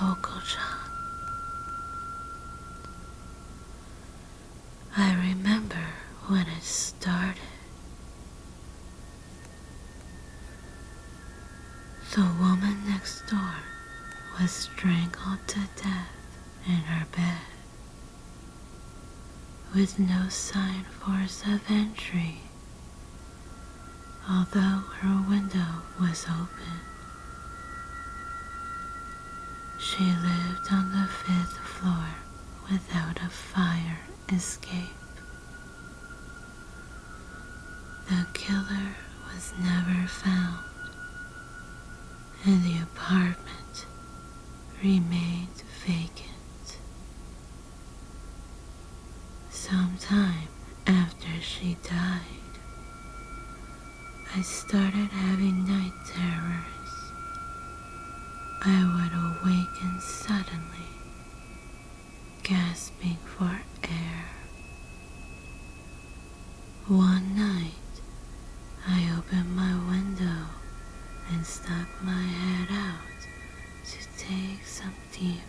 Pokochan. I remember when it started. The woman next door was strangled to death in her bed, with no signpost of entry, although her window was open. She lived on the 5th floor without a fire escape. The killer was never found, and the apartment remained vacant. Sometime after she died, I started having night terrors. I would awaken suddenly, gasping for air. One night, I opened my window and stuck my head out to take some deep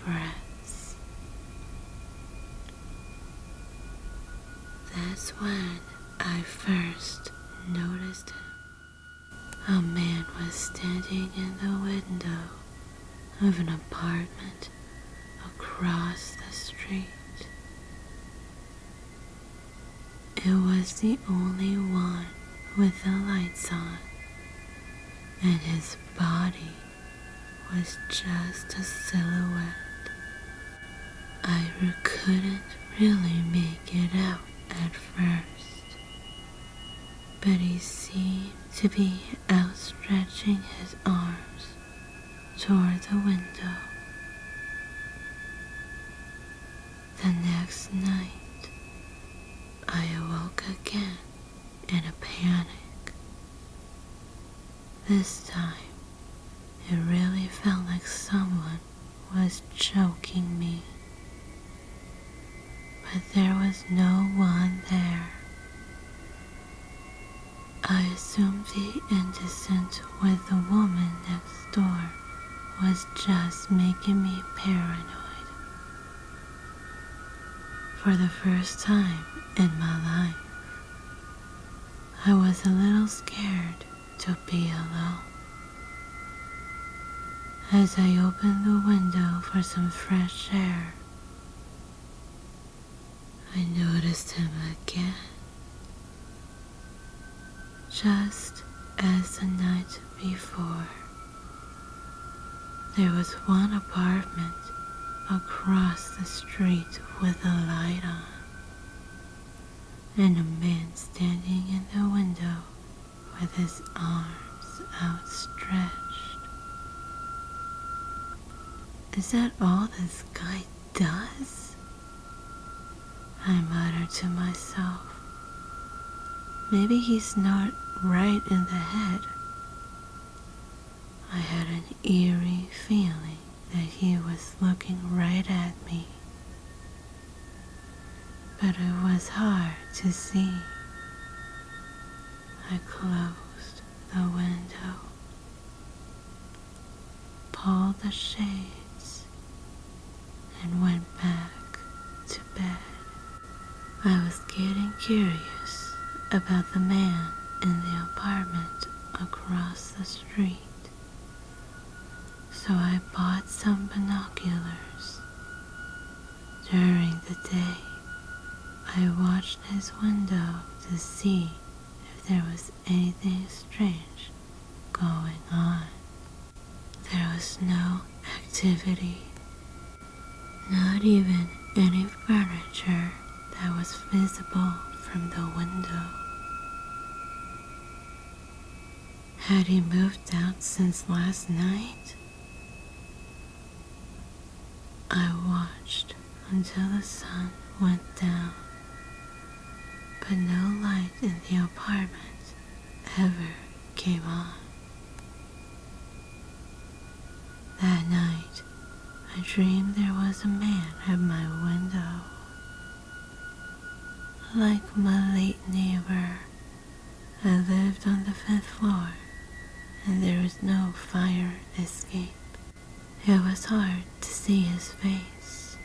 breaths. That's when I first noticed him. A man was standing in the window of an apartment across the street. It was the only one with the lights on, and his body was just a silhouette. I couldn't really make it out at first, but he seemed to be outstretching his arms toward the window. The next night, I awoke again in a panic. This time, it really felt like someone was choking me, but there was no one there. I assumed the incident with the woman next door was just making me paranoid. For the first time in my life, I was a little scared to be alone. As I opened the window for some fresh air, I noticed him again. Just as the night before, there was one apartment across the street with a light on, and a man standing in the window with his arms outstretched. Is that all this guy does? I muttered to myself. Maybe he's not right in the head. I had an eerie feeling that he was looking right at me, but it was hard to see. I closed the window, pulled the shades, and went back to bed. I was getting curious about the man in the apartment across the street, so I bought some binoculars. During the day, I watched his window to see if there was anything strange going on. There was no activity, not even any furniture that was visible from the window. Had he moved out since last night? I watched until the sun went down, but no light in the apartment ever came on. That night, I dreamed there was a man at my window. Like my late neighbor, I lived on the 5th floor, and there was no fire escape. It was hard to see his face,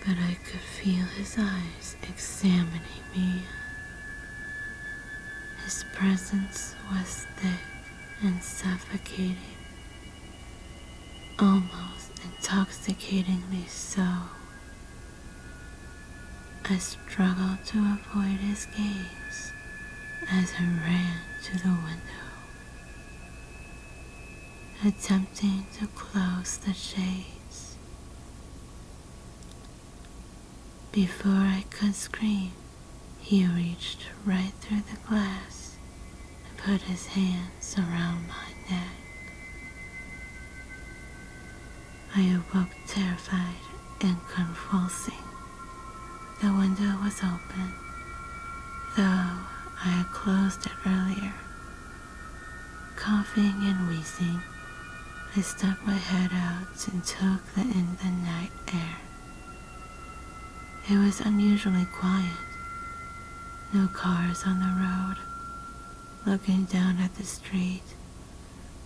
but I could feel his eyes examining me. His presence was thick and suffocating, almost intoxicatingly so. I struggled to avoid his gaze as I ran to the window, attempting to close the shades. Before I could scream, he reached right through the glass and put his hands around my neck. I awoke terrified and convulsing. The window was open, though I had closed it earlier. Coughing and wheezing, I stuck my head out and took in the night air. It was unusually quiet. No cars on the road. Looking down at the street,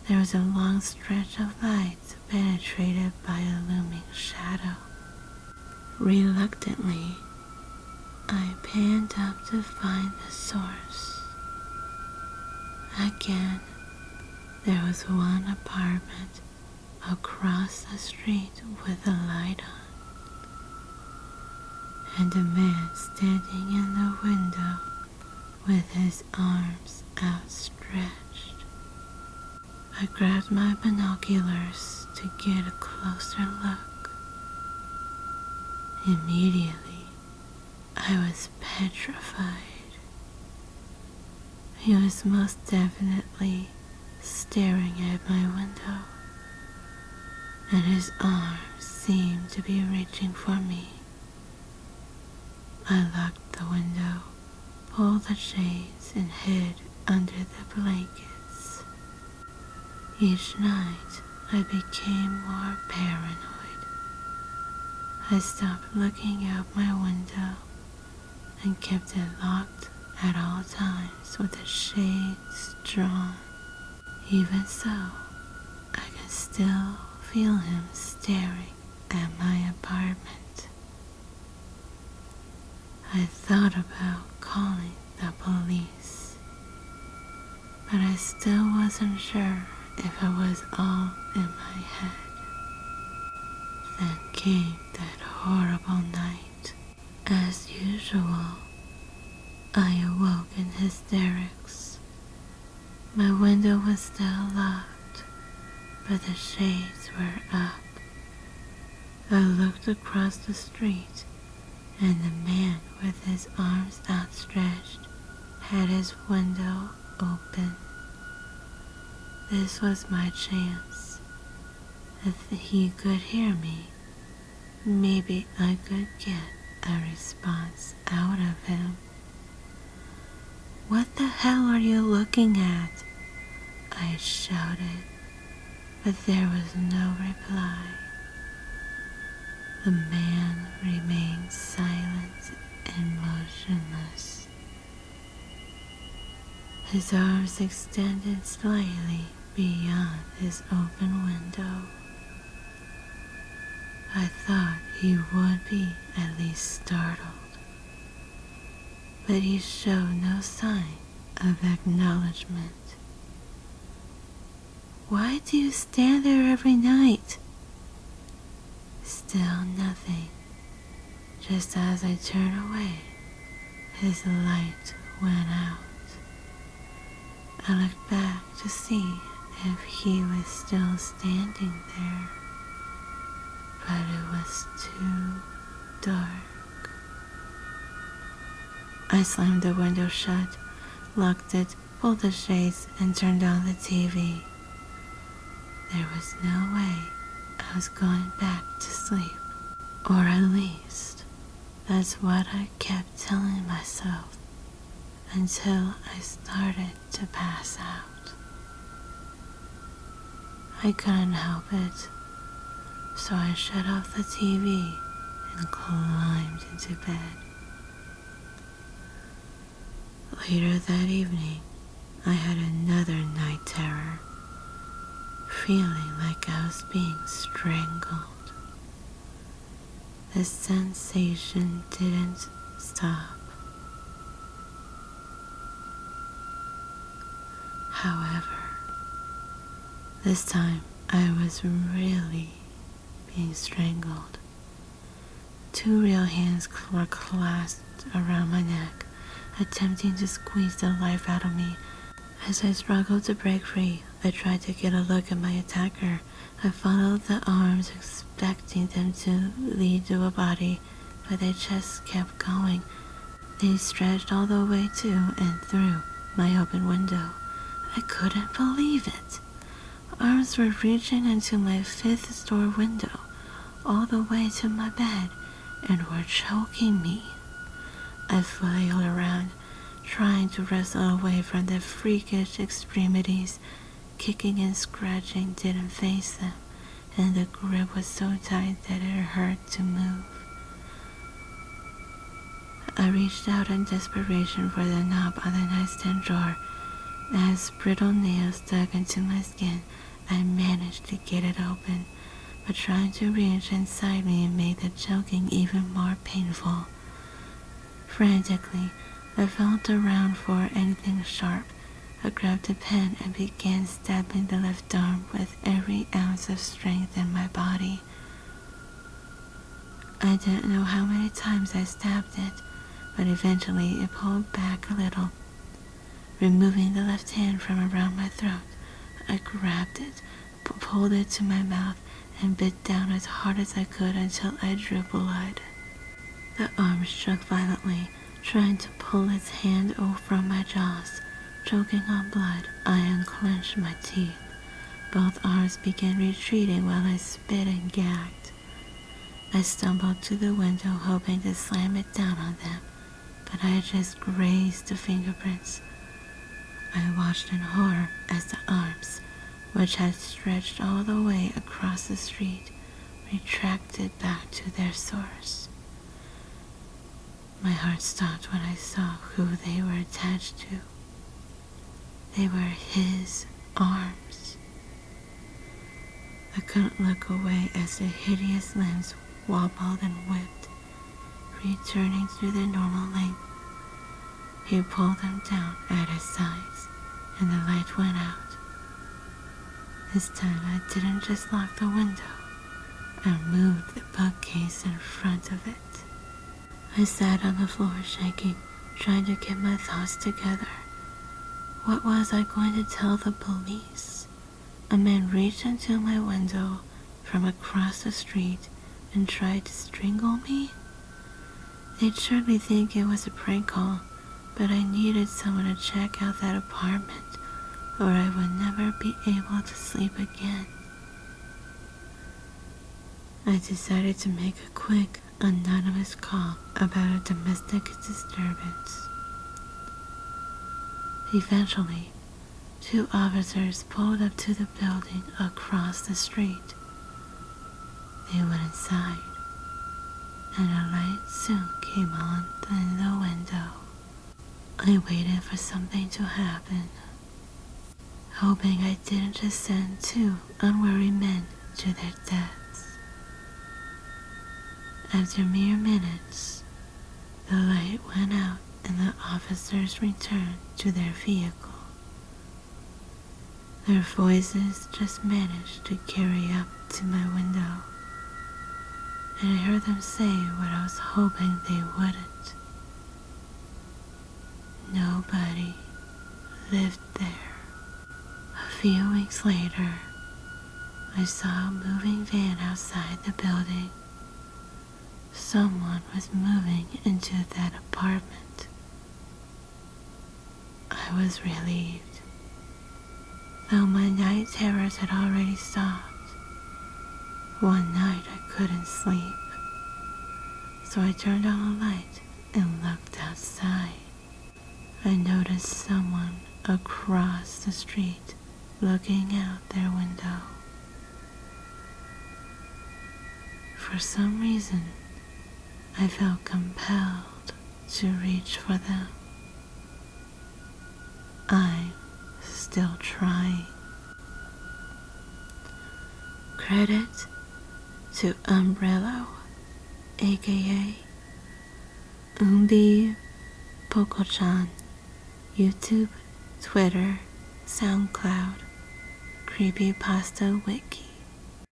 there was a long stretch of light penetrated by a looming shadow. Reluctantly, I panned up to find the source. Again, there was one apartment across the street with a light on, and a man standing in the window with his arms outstretched. I grabbed my binoculars to get a closer look. Immediately, I was petrified. He was most definitely staring at my window, and his arms seemed to be reaching for me. I locked the window, pulled the shades, and hid under the blankets. Each night, I became more paranoid. I stopped looking out my window and kept it locked at all times with the shades drawn. Even so, I can still feel him staring at my apartment. I thought about calling the police, but I still wasn't sure if it was all in my head. Then came that horrible night. As usual, I awoke in hysterics. My window was still locked, but the shades were up. I looked across the street, and the man with his arms outstretched had his window open. This was my chance. If he could hear me, maybe I could get a response out of him. "What the hell are you looking at?" I shouted, but there was no reply. The man remained silent and motionless, his arms extended slightly beyond his open window. I thought he would be at least startled, but he showed no sign of acknowledgement. "Why do you stand there every night?" Still nothing. Just as I turned away, his light went out. I looked back to see if he was still standing there, but it was too dark. I slammed the window shut, locked it, pulled the shades, and turned on the TV. There was no way I was going back to sleep, or at least that's what I kept telling myself until I started to pass out. I couldn't help it, so I shut off the TV and climbed into bed. Later that evening, I had another night terror. feeling like I was being strangled. The sensation didn't stop. However, this time I was really being strangled. Two real hands were clasped around my neck, attempting to squeeze the life out of me. As I struggled to break free, I tried to get a look at my attacker. I followed the arms, expecting them to lead to a body, but they just kept going. They stretched all the way to and through my open window. I couldn't believe it. Arms were reaching into my 5th store window, all the way to my bed, and were choking me. I flailed around, trying to wrestle away from the freakish extremities. Kicking and scratching didn't faze them, and the grip was so tight that it hurt to move. I reached out in desperation for the knob on the nightstand drawer. As brittle nails dug into my skin, I managed to get it open, but trying to reach inside me made the choking even more painful. Frantically, I felt around for anything sharp. I grabbed a pen and began stabbing the left arm with every ounce of strength in my body. I didn't know how many times I stabbed it, but eventually it pulled back a little. Removing the left hand from around my throat, I grabbed it, pulled it to my mouth, and bit down as hard as I could until I drew blood. The arm struck violently, trying to pull its hand from my jaws. Choking on blood, I unclenched my teeth. Both arms began retreating while I spit and gagged. I stumbled to the window, hoping to slam it down on them, but I just grazed the fingerprints. I watched in horror as the arms, which had stretched all the way across the street, retracted back to their source. My heart stopped when I saw who they were attached to. They were his arms. I couldn't look away as the hideous limbs wobbled and whipped, returning to their normal length. He pulled them down at his sides, and the light went out. This time I didn't just lock the window, I moved the bookcase in front of it. I sat on the floor shaking, trying to get my thoughts together. What was I going to tell the police? A man reached into my window from across the street and tried to strangle me? They'd surely think it was a prank call, but I needed someone to check out that apartment, or I would never be able to sleep again. I decided to make a quick, anonymous call about a domestic disturbance. Eventually, 2 officers pulled up to the building across the street. They went inside, and a light soon came on in the window. I waited for something to happen, hoping I didn't just send 2 unwary men to their deaths. After mere minutes, the light went out and the officers returned to their vehicle. Their voices just managed to carry up to my window, and I heard them say what I was hoping they wouldn't. Nobody lived there. A few weeks later, I saw a moving van outside the building. Someone was moving into that apartment. I was relieved, though my night terrors had already stopped. One night I couldn't sleep, so I turned on the light and looked outside. I noticed someone across the street looking out their window. For some reason, I felt compelled to reach for them. I'm still trying. credit to Umbrello, aka Umby, Pokochan, YouTube, Twitter, SoundCloud, CreepyPasta Wiki.